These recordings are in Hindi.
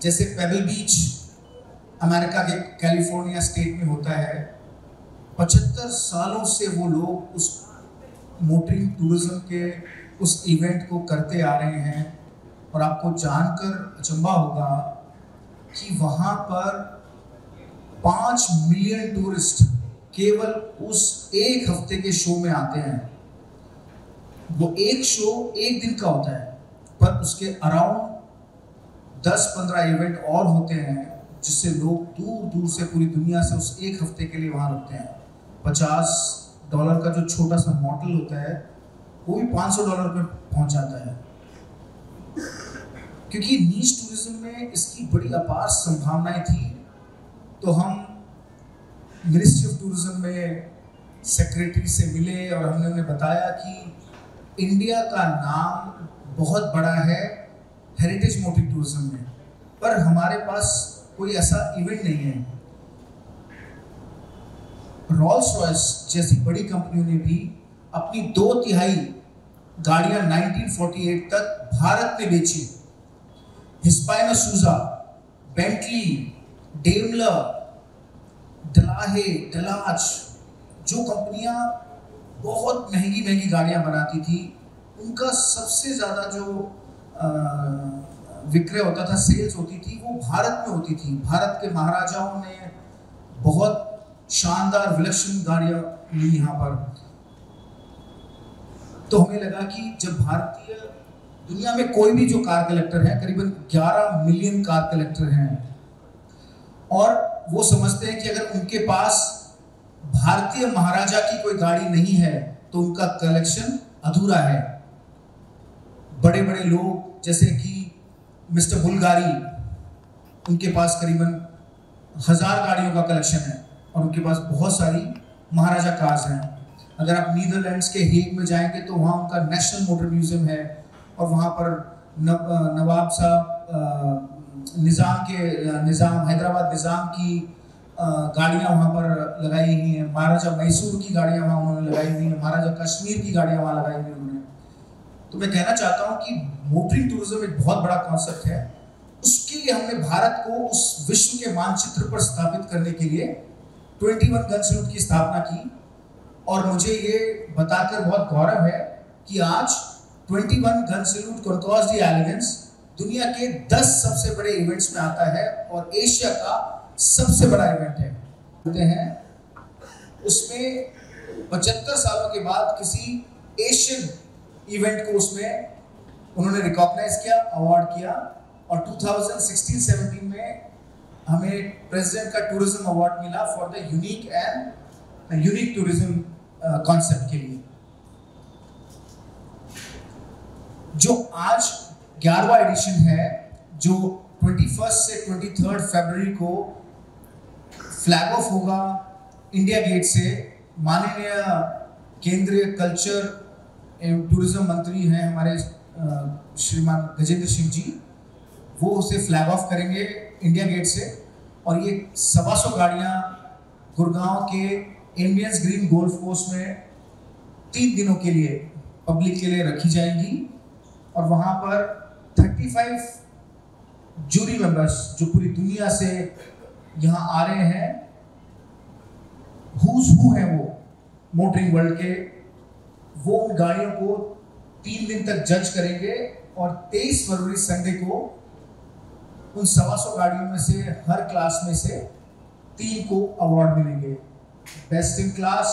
जैसे पेबल बीच अमेरिका के कैलिफोर्निया स्टेट में होता है, 75 सालों से वो लोग उस मोटरिंग टूरिज्म के उस इवेंट को करते आ रहे हैं। और आपको जानकर अचंभा होगा कि वहाँ पर 5 मिलियन टूरिस्ट केवल उस एक हफ्ते के शो में आते हैं। वो एक शो एक दिन का होता है, पर उसके अराउंड 10-15 इवेंट और होते हैं, जिससे लोग दूर दूर से पूरी दुनिया से उस एक हफ्ते के लिए वहाँ रुकते हैं। $50 का जो छोटा सा मॉडल होता है वो भी $500 पर पहुँच जाता है, क्योंकि नीश टूरिज्म में इसकी बड़ी अपार संभावनाएं थी। तो हम मिनिस्ट्री ऑफ टूरिज्म में सेक्रेटरी से मिले और हमने उन्हें बताया कि इंडिया का नाम बहुत बड़ा है हेरिटेज मोटरिंग टूरिज्म में, पर हमारे पास कोई ऐसा इवेंट नहीं है। रोल्स रॉयस जैसी बड़ी कंपनियों ने भी अपनी 2/3 गाड़ियां 1948 तक भारत में बेची। हिस्पैनो सूजा, बेंटली, डेमलर, डलाहे, डलाज, जो कंपनियां बहुत महंगी महंगी गाड़ियां बनाती थी, उनका सबसे ज़्यादा जो विक्रय होता था, सेल्स होती थी, वो भारत में होती थी। भारत के महाराजाओं ने बहुत शानदार विलक्षण गाड़ियां ली यहाँ पर। तो हमें लगा कि जब भारतीय दुनिया में कोई भी जो कार कलेक्टर है, करीबन 11 मिलियन कार कलेक्टर हैं, और वो समझते हैं कि अगर उनके पास भारतीय महाराजा की कोई गाड़ी नहीं है तो उनका कलेक्शन अधूरा है। बड़े बड़े लोग जैसे कि मिस्टर बुल्गारी, उनके पास करीबन 1000 गाड़ियों का कलेक्शन है और उनके पास बहुत सारी महाराजा कार्स हैं। अगर आप नीदरलैंड्स के हेग में जाएंगे तो वहाँ उनका नेशनल मोटर म्यूजियम है, और वहाँ पर नवाब साहब निज़ाम हैदराबाद निज़ाम की गाड़ियाँ वहाँ पर लगाई हुई हैं। महाराजा मैसूर की गाड़ियाँ वहाँ उन्होंने लगाई हुई हैं, महाराजा कश्मीर की गाड़ियाँ वहाँ लगाई हुई उन्होंने। तो मैं कहना चाहता हूँ कि मोटरिंग टूरिज्म एक बहुत बड़ा कॉन्सेप्ट है। उसके लिए हमने भारत को उस विश्व के मानचित्र पर स्थापित करने के लिए 21 गन सैल्यूट की स्थापना की। और मुझे ये बताकर बहुत गौरव है कि आज 21 gun salute Concours d' Elegance दुनिया के 10 सबसे बड़े इवेंट्स में आता है और एशिया का सबसे बड़ा इवेंट है। होते हैं उसमें 75 सालों के बाद किसी एशियन इवेंट को उसमें उन्होंने रिकॉग्नाइज किया, अवार्ड किया, और 2016-17 में हमें प्रेसिडेंट का टूरिज्म अवार्ड मिला for the unique tourism concept के लिए। जो आज 11वां एडिशन है, जो 21 से 23 फरवरी को फ्लैग ऑफ होगा इंडिया गेट से। माननीय केंद्रीय कल्चर एवं टूरिज्म मंत्री हैं हमारे श्रीमान गजेंद्र सिंह जी, वो उसे फ्लैग ऑफ करेंगे इंडिया गेट से। और ये 125 गाड़ियाँ गुड़गांव के इंडियंस ग्रीन गोल्फ कोर्स में 3 दिनों के लिए पब्लिक के लिए रखी जाएंगी। और वहाँ पर 35 जूरी मेंबर्स जो पूरी दुनिया से यहाँ आ रहे हैं, हुज हू हैं वो मोटरिंग वर्ल्ड के, वो उन गाड़ियों को 3 दिन तक जज करेंगे। और 23 फरवरी संडे को उन 125 गाड़ियों में से हर क्लास में से 3 को अवार्ड मिलेंगे, best in class,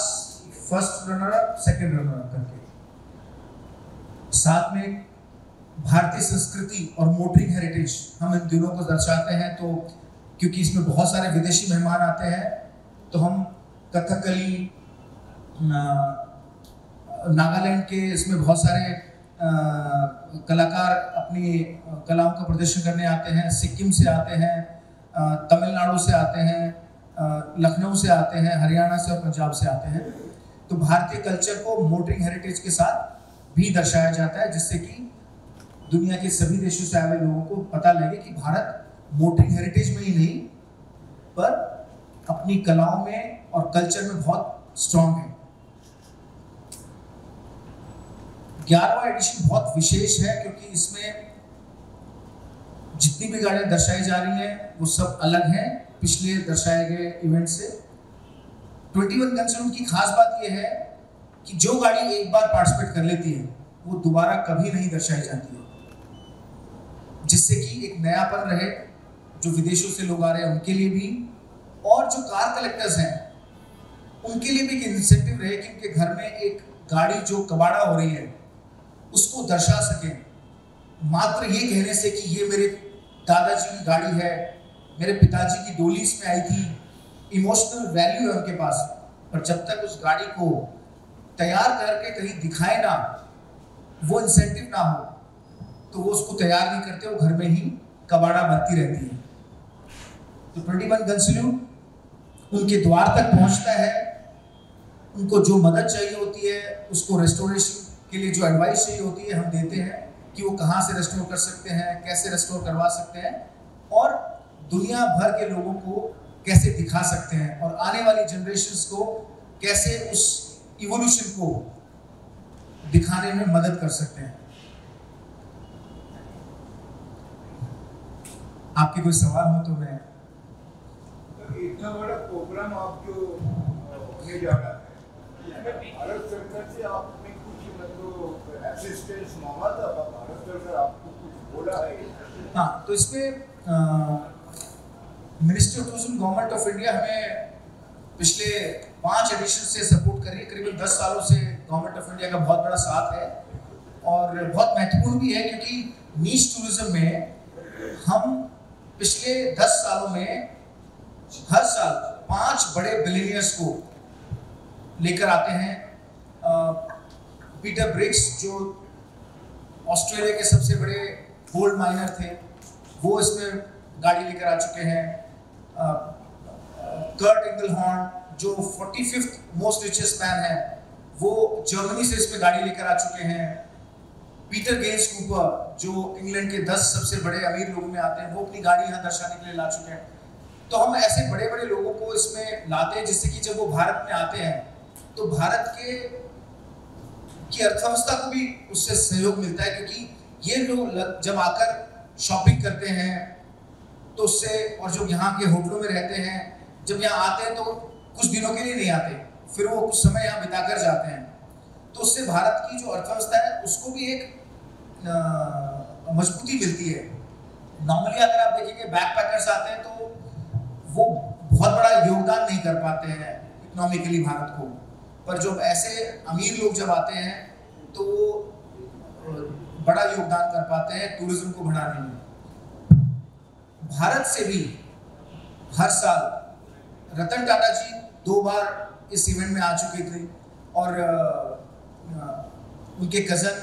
first runner up, second runner up करके। साथ में भारतीय संस्कृति और मोटरिंग हेरिटेज हम इन दिनों को दर्शाते हैं। तो क्योंकि इसमें बहुत सारे विदेशी मेहमान आते हैं, तो हम कथकली, नागालैंड के इसमें बहुत सारे कलाकार अपनी कलाओं का प्रदर्शन करने आते हैं। सिक्किम से आते हैं, तमिलनाडु से आते हैं, लखनऊ से आते हैं, हरियाणा से और पंजाब से आते हैं। तो भारतीय कल्चर को मोटरिंग हेरिटेज के साथ भी दर्शाया जाता है, जिससे कि दुनिया के सभी देशों से आए हुए लोगों को पता लगे कि भारत मोटरिंग हेरिटेज में ही नहीं, पर अपनी कलाओं में और कल्चर में बहुत स्ट्रांग है। 11वां एडिशन बहुत विशेष है, क्योंकि इसमें जितनी भी गाड़ियां दर्शाई जा रही हैं वो सब अलग हैं पिछले दर्शाए गए इवेंट से। 21 गन सैल्यूट की खास बात यह है कि जो गाड़ी एक बार पार्टिसिपेट कर लेती है वो दोबारा कभी नहीं दर्शाई जाती है, जिससे कि एक नयापन रहे, जो विदेशों से लोग आ रहे हैं उनके लिए भी, और जो कार कलेक्टर्स हैं उनके लिए भी एक इंसेंटिव रहे कि उनके घर में एक गाड़ी जो कबाड़ा हो रही है उसको दर्शा सकें। मात्र ये कहने से कि ये मेरे दादाजी की गाड़ी है, मेरे पिताजी की डोली इसमें आई थी, इमोशनल वैल्यू है उनके पास, पर जब तक उस गाड़ी को तैयार करके कहीं दिखाए ना, वो इंसेंटिव ना हो, तो वो उसको तैयार नहीं करते, वो घर में ही कबाड़ा बनती रहती है। तो 21 गन सैल्यूट उनके द्वार तक पहुंचता है, उनको जो मदद चाहिए होती है, उसको रेस्टोरेशन के लिए जो एडवाइस चाहिए होती है हम देते हैं कि वो कहाँ से रेस्टोर कर सकते हैं, कैसे रेस्टोर करवा सकते हैं, और दुनिया भर के लोगों को कैसे दिखा सकते हैं, और आने वाली जनरेशन्स को कैसे उस इवोल्यूशन को दिखाने में मदद कर सकते हैं। आपके कोई सवाल हो तो मैं। इतना बड़ा प्रोग्राम आप जो होने जा रहा है, भारत सरकार से आपने कुछ मतलब असिस्टेंस मांगा था? भारत सरकार आपको कुछ बोला है? हाँ, तो इसमें ministry of tourism government of India हमें पिछले 5 एडिशन से सपोर्ट कर रही है। करीबन 10 सालों से गवर्नमेंट ऑफ इंडिया का बहुत बड़ा साथ है और बहुत महत्वपूर्ण भी है, क्योंकि नीश टूरिज्म में हम पिछले 10 सालों में हर साल 5 बड़े बिलियनियर्स को लेकर आते हैं। पीटर ब्रिक्स जो ऑस्ट्रेलिया के सबसे बड़े गोल्ड माइनर थे, वो इसमें गाड़ी लेकर आ चुके हैं। कर्ट इंगलहॉर्न जो 45th मोस्ट रिचेस्ट मैन है, वो जर्मनी से इसमें गाड़ी लेकर आ चुके हैं। पीटर गेन्स कूपर जो इंग्लैंड के 10 सबसे बड़े अमीर लोगों में आते हैं, वो अपनी गाड़ी यहाँ दर्शाने के लिए ला चुके हैं। तो हम ऐसे बड़े बड़े लोगों को इसमें लाते हैं, जिससे कि जब वो भारत में आते हैं तो भारत की अर्थव्यवस्था को भी उससे सहयोग मिलता है, क्योंकि ये लोग जब आकर शॉपिंग करते हैं तो उससे, और जो यहाँ के होटलों में रहते हैं, जब यहाँ आते हैं तो कुछ दिनों के लिए नहीं आते, फिर वो कुछ समय यहाँ बिताकर जाते हैं, तो उससे भारत की जो अर्थव्यवस्था है उसको भी एक मजबूती मिलती है। नॉर्मली अगर आप देखेंगे बैकपैकर्स आते हैं तो वो बहुत बड़ा योगदान नहीं कर पाते हैं इकोनॉमिकली भारत को, पर जो ऐसे अमीर लोग जब आते हैं तो वो बड़ा योगदान कर पाते हैं टूरिज्म को बढ़ाने में। भारत से भी हर साल रतन टाटा जी 2 बार इस इवेंट में आ चुके थे, और उनके कजन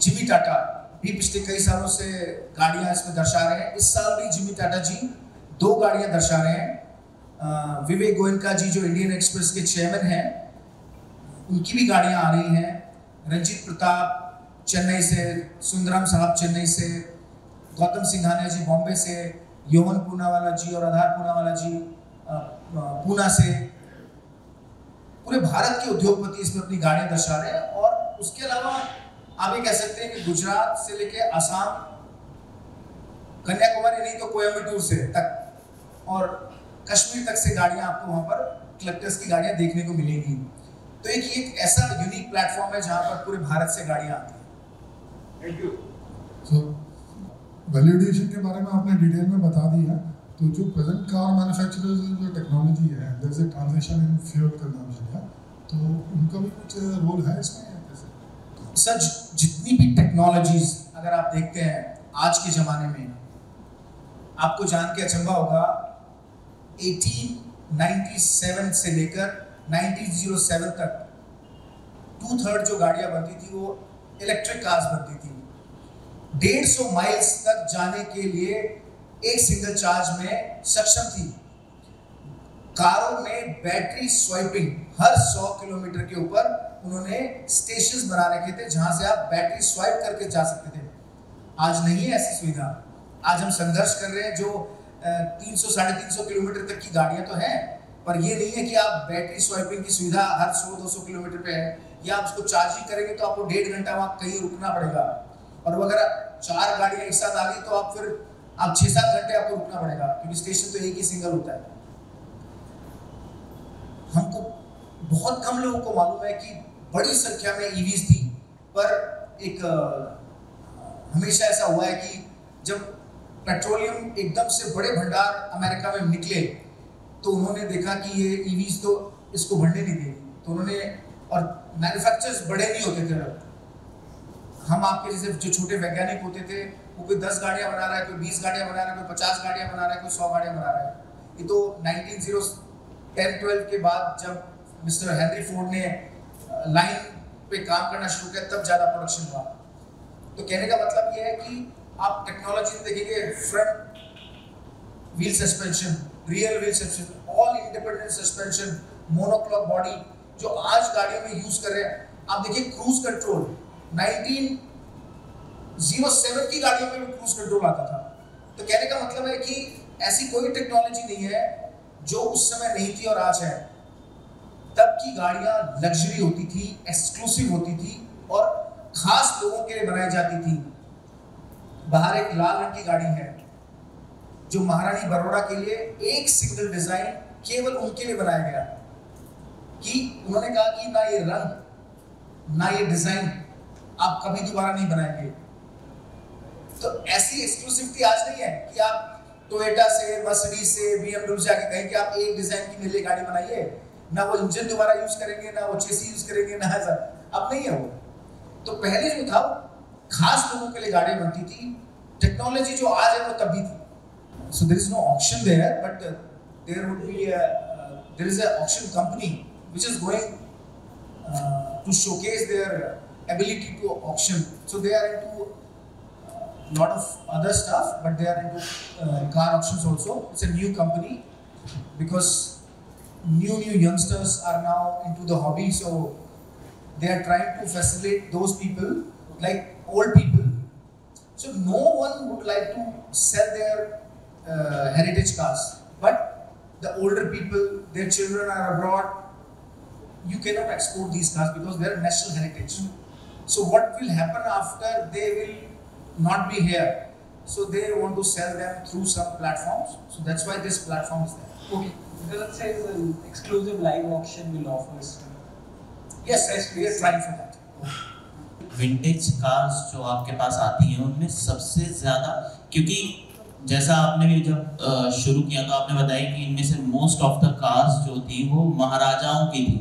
जिमी टाटा भी पिछले कई सालों से गाड़ियां इसमें दर्शा रहे हैं। इस साल भी जिमी टाटा जी 2 गाड़ियां दर्शा रहे हैं। विवेक गोयनका जी जो इंडियन एक्सप्रेस के चेयरमैन हैं, उनकी भी गाड़ियां आ रही हैं। रंजीत प्रताप चेन्नई से, सुंदरम साहब चेन्नई से, गौतम सिंघानिया जी बॉम्बे से, योवन पूनावाला जी और आधार पूनावाला जी पूना से, पूरे भारत के उद्योगपति इसमें अपनी गाड़ियां दर्शा रहे हैं। और उसके अलावा आप ये कह सकते हैं कि गुजरात से लेके आसाम, कन्याकुमारी नहीं तो कोयम्बटूर से तक, और कश्मीर तक से गाड़ियां आपको वहां पर कलेक्टर्स की गाड़ियां देखने को मिलेंगी। तो एक ऐसा यूनिक प्लेटफॉर्म है जहां पर पूरे भारत से गाड़ियां आती हैं। Thank you. सो वैल्यूएडिशन के बारे में आपने डिटेल में बता दिया। तो जो प्रेजेंट कार मैन्युफैक्चरर्स जो टेक्नोलॉजी है, there is a transition in fuel consumption, तो उनका भी कुछ रोल है इसमें कैसे? सर, जितनी भी टेक्नोलॉजीज अगर आप देखते हैं आज के ज़माने में, आपको जान के अचंभा होगा 1897 से लेकर 1907 तक 2/3 जो गाड़ियां बनती थी वो इलेक्ट्रिक कार्स बनती थी। 150 माइल्स तक जाने के लिए एक सिंगल चार्ज में सक्षम थी। कारों में बैटरी स्वाइपिंग हर 100 किलोमीटर के ऊपर उन्होंने स्टेशंस बना रखे थे जहां से आप बैटरी स्वाइप करके जा सकते थे। आज नहीं है ऐसी सुविधा। आज हम संघर्ष कर रहे हैं, जो 300-350 किलोमीटर तक की गाड़ियां तो हैं, पर ये नहीं है कि आप बैटरी स्वाइपिंग की सुविधा हर 100-200 किलोमीटर पे है, या आप उसको चार्जिंग करेंगे तो आपको 1.5 घंटा वहाँ कहीं रुकना पड़ेगा। और वो अगर 4 गाड़ियां एक साथ आ गई तो आप 6-7 घंटे आपको रुकना पड़ेगा, क्योंकि स्टेशन तो एक ही सिंगल होता है। हमको बहुत कम लोगों को मालूम है कि बड़ी संख्या में ईवीज थी, पर एक हमेशा ऐसा हुआ है कि जब पेट्रोलियम एकदम से बड़े भंडार अमेरिका में निकले तो उन्होंने देखा कि ये ईवीज तो इसको बढ़ने नहीं देगी, तो उन्होंने, और मैन्युफैक्चरर्स बड़े नहीं होते थे। हम आपके जैसे जो छोटे वैज्ञानिक होते थे, वो कोई 10 गाड़ियां बना रहा है, कोई 20 गाड़ियां बना रहा है, कोई 50 गाड़ियां बना रहा है, कोई 100 गाड़ियां बना रहा है। ये तो 1910-12 के बाद जब मिस्टर हेनरी फोर्ड ने लाइन पे काम करना शुरू किया तब ज़्यादा प्रोडक्शन हुआ। तो कहने का मतलब ये है कि आप टेक्नोलॉजी में देखेंगे, front wheel suspension, rear wheel suspension, all independent suspension, monocoque body जो आज गाड़ियों में यूज कर रहे हैं। आप देखिए क्रूज कंट्रोल, 1907 की गाड़ियों में भी क्रूज कंट्रोल आता था। तो कहने का मतलब है कि ऐसी कोई टेक्नोलॉजी नहीं है जो उस समय नहीं थी और आज है। तब की गाड़ियां लग्जरी होती थी, एक्सक्लूसिव होती थी और खास लोगों के लिए बनाई जाती थी। बाहर एक लाल रंग की गाड़ी है जो महारानी बरोड़ा के लिए एक सिंगल डिजाइन केवल उनके लिए बनाया गया, कि उन्होंने कहा कि ना ये रंग ना ये डिजाइन आप कभी दोबारा नहीं बनाएंगे। तो ऐसी एक्सक्लूसिविटी आज नहीं है कि आप टोयोटा से, मर्सिडीज से, BMW से आके कहें कि आप एक डिजाइन की मेरे लिए गाड़ी बनाइए, ना वो इंजन दोबारा यूज करेंगे, ना वो चेसी यूज करेंगे, ना ऐसा। अब नहीं है वो। तो पहले जो था खास लोगों के लिए गाड़ियां बनती थी। टेक्नोलॉजी जो आज है वो तब भी थी। So there is no auction there, but there would be there is an auction company which is going to showcase their ability to auction. So they are into lot of other stuff, but they are into car auctions also. It's a new company because new youngsters are now into the hobby, so they are trying to facilitate those people like old people. So no one would like to sell their heritage cars, but the older people, their children are abroad, you cannot export these cars because they are national heritage. So what will happen after they will not be here? So they want to sell them through some platforms. So that's why this platform is there. Okay. Let's say it's an exclusive live auction will offer. Yes, we are trying for that. Vintage cars जो आपके पास आती हैं उनमें सबसे ज़्यादा, क्योंकि जैसा आपने भी जब शुरू किया तो आपने बताया कि इनमें से मोस्ट ऑफ द कार्स जो थी वो महाराजाओं की थी,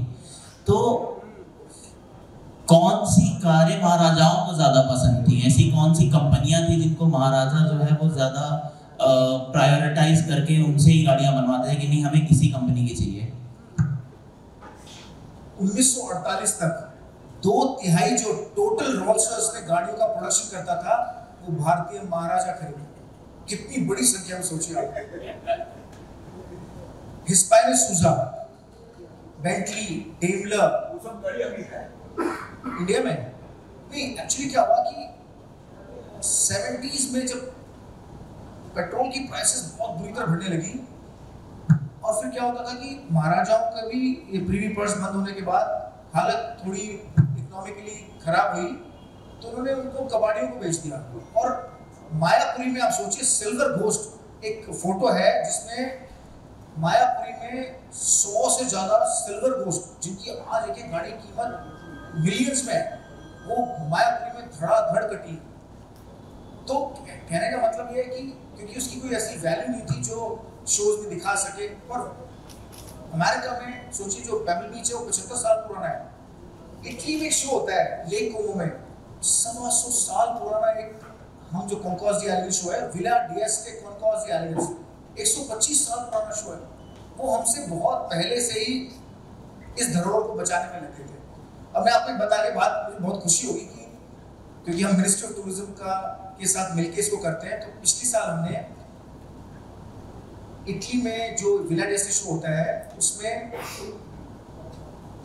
तो कौन सी कारें महाराजाओं को ज़्यादा पसंद थी? ऐसी कौन सी कंपनियां थी जिनको महाराजा जो है वो ज़्यादा प्रायोरिटाइज करके उनसे ही गाड़ियां बनवाते हैं कि नहीं हमें किसी कंपनी की चाहिए? 1948 तक 2/3 जो टोटल रोल्स रॉयस में गाड़ियों का प्रोडक्शन करता था वो भारतीय महाराजा खरीदे। कितनी बड़ी संख्या में सोचिए आप। हिस्पैनिक सूजा, बेंटली, डेमलर, वो सब गाड़ी अभी है इंडिया में नहीं। एक्चुअली क्या हुआ कि 70s में जब पेट्रोल की प्राइसेस बहुत बुरी तरह बढ़ने लगी और फिर क्या होता था कि महाराजाओं का भी ये प्रीवी पर्स बंद होने के बाद हालत थोड़ी इकोनॉमिकली खराब हुई, तो उन्होंने उनको कबाड़ियों को बेच दिया। और मायापुरी में आप सोचिए, सिल्वर घोस्ट एक फोटो है जिसमें मायापुरी में 100 से ज्यादा सिल्वर घोस्ट जिनकी आज एक गाड़ी की कीमत मिलियंस में है, वो मायापुरी में धड़ाधड़ कटी। तो कहने का मतलब ये है कि क्योंकि उसकी कोई ऐसी वैल्यू नहीं थी जो शोज में दिखा सके। और अमेरिका में सोचिए जो पेबल बीच है वो 75 साल पुराना है। इटली में एक शो होता है लेक कोमो में 125 साल पुराना एक हम जो कॉन्कॉर्स डी एलिगेंस शो है, विला डीएसके कॉन्कॉर्स डी एलिगेंस 125 साल पुराना शो है। वो हमसे बहुत पहले से ही इस धरोहर को बचाने में लगे थे। अब मैं आपको एक बता के बात, मुझे बहुत खुशी होगी कि क्योंकि हम मिनिस्ट्री ऑफ टूरिज्म के साथ मिलकर इसको करते हैं, तो पिछले साल हमने इटली में जो विला डीएसके शो होता है उसमें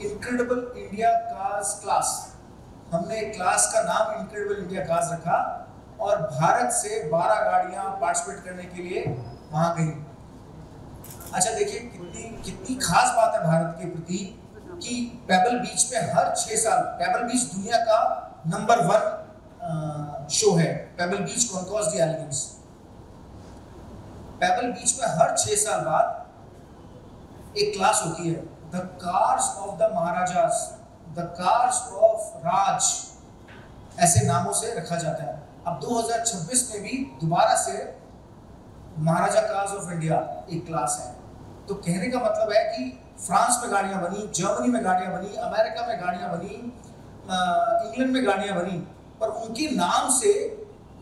इनक्रेडिबल इंडिया कार्स क्लास, हमने क्लास का नाम इनक्रेडिबल इंडिया कार्स रखा और भारत से 12 गाड़ियां पार्टिसिपेट करने के लिए वहां गई। अच्छा देखिए कितनी खास बात है भारत के प्रति कि पेबल बीच में हर 6 साल, पेबल बीच दुनिया का नंबर 1 शो है Pebble Beach concours the elegance. Pebble Beach में हर 6 साल बाद एक क्लास होती है, the cars of the maharajas, the cars of Raj, ऐसे नामों से रखा जाता है। अब 2026 में भी दोबारा से महाराजा कार्स ऑफ इंडिया एक क्लास है। तो कहने का मतलब है कि फ्रांस में गाड़ियां बनी, जर्मनी में गाड़ियां बनी, अमेरिका में गाड़ियां बनी, इंग्लैंड में गाड़ियां बनी, पर उनके नाम से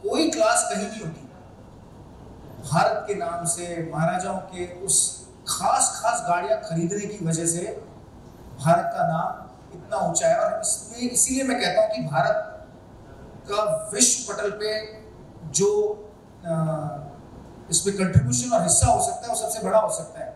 कोई क्लास कहीं नहीं होती। भारत के नाम से, महाराजाओं के उस खास गाड़ियां खरीदने की वजह से भारत का नाम इतना ऊंचा है। और इसमें इसीलिए मैं कहता हूं कि भारत का विश्व पटल पे जो इसमें कंट्रीब्यूशन और हिस्सा हो सकता है वो सबसे बड़ा हो सकता है।